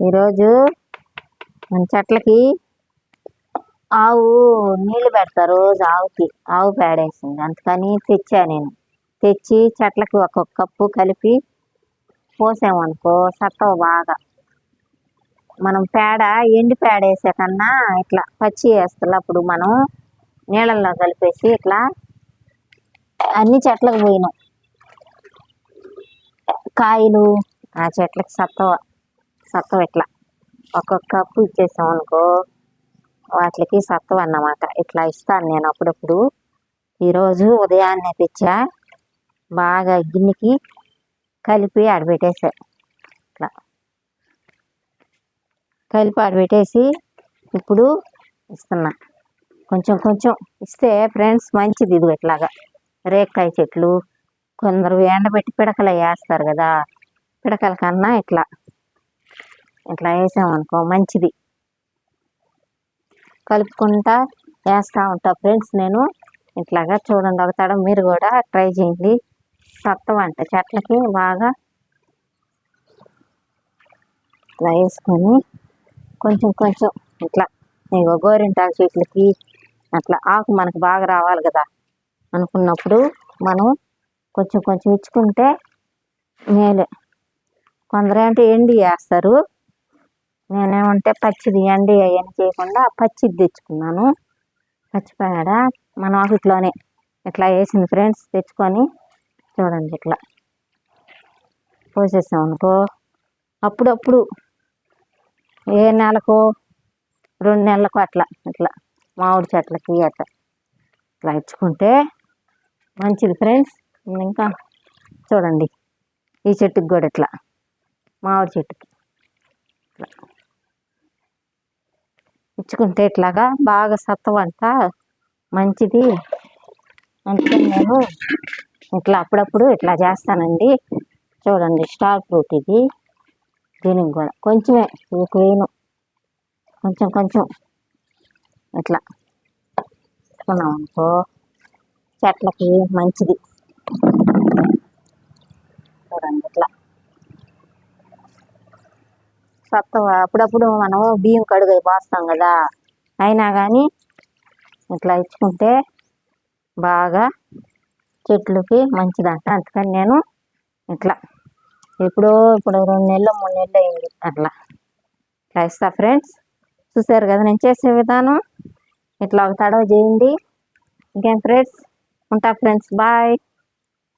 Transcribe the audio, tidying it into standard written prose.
ఈరోజు మన చెట్లకి ఆవు నీళ్లు పెడతారు. రోజు ఆవు పేడేసింది, అందుకని తెచ్చా. నేను తెచ్చి చెట్లకి ఒక్కొక్క కప్పు కలిపి పోసామనుకో సత్తవ బాగా. మనం పేడ ఎండి పేడ వేసే కన్నా ఇట్లా పచ్చి వేస్తారు. అప్పుడు మనం నీళ్ళల్లో కలిపేసి ఇట్లా అన్ని చెట్లకు పోయినాం. కాయలు ఆ చెట్లకి సత్తవ ఇట్లా ఒక్కొక్క కప్పు ఇచ్చేసాం అనుకో వాటికి సత్తవ అన్నమాట. ఇట్లా ఇస్తాను నేను అప్పుడప్పుడు. ఈరోజు ఉదయాన్నే తెచ్చా, బాగా గిన్నెకి కలిపి ఆడబెట్టేసా. ఇట్లా కలిపి ఆడబెట్టేసి ఇప్పుడు ఇస్తున్నా. కొంచెం కొంచెం ఇస్తే ఫ్రెండ్స్ మంచిది. ఇది ఇట్లాగా రేక్కాయ చెట్లు కొందరు ఎండబెట్టి పిడకలు వేస్తారు కదా, పిడకల కన్నా ఇట్లా వేసామనుకో మంచిది. కలుపుకుంటా వేస్తూ ఉంటా ఫ్రెండ్స్ నేను. ఇట్లాగా చూడండి, ఒక తడం మీరు కూడా ట్రై చేయండి. సత్తవ అంటే చెట్లకి బాగా ఇట్లా వేసుకొని కొంచెం కొంచెం ఇట్లా గోరింటాకు చెట్లకి అట్లా ఆకు మనకు బాగా రావాలి కదా అనుకున్నప్పుడు మనం కొంచెం కొంచెం ఇచ్చుకుంటే మేలే. కొందరు అంటే ఎండి వేస్తారు, నేనేమంటే పచ్చిది ఎండి అవన్నీ చేయకుండా పచ్చిది తెచ్చుకున్నాను. పచ్చిపేడ మన ఆఫీస్లోనే ఇట్లా వేసింది ఫ్రెండ్స్. తెచ్చుకొని చూడండి ఇట్లా పోసేసాం అనుకో అప్పుడప్పుడు ఏ నెలకు 2 నెలలకు అట్లా ఇట్లా మామిడి చెట్లకి అట్లా ఇట్లా ఇచ్చుకుంటే మంచిది ఫ్రెండ్స్. ఇంకా చూడండి ఈ చెట్టుకి కూడా ఇట్లా మామిడి చెట్టుకి ఇట్లా ఇచ్చుకుంటే ఇట్లాగా బాగా సత్తవ అంట మంచిది. అందుకని నేను ఇట్లా అప్పుడప్పుడు ఇట్లా చేస్తానండి. చూడండి స్టార్ ఫ్రూట్ ఇది, దీనికి కూడా కొంచెమే వేయను, కొంచెం కొంచెం ఇట్లా ఇస్తున్నాం అనుకో చెట్లకి మంచిది. చూడండి ఇట్లా సత్తవ. అప్పుడప్పుడు మనం బియ్యం కడుగు పోస్తాం కదా, అయినా కానీ ఇట్లా ఇచ్చుకుంటే బాగా చెట్లకి మంచిదంట. అందుకని నేను ఇట్లా ఇప్పుడు 2 నెలలు 3 నెలలు అయింది అట్లా ఇస్తా ఫ్రెండ్స్. చూసారు కదా నేను చేసే విధానం. ఇట్లా ఒక తడవ చేయండి. ఇంకేం ఫ్రెండ్స్, ఉంటా ఫ్రెండ్స్, బాయ్.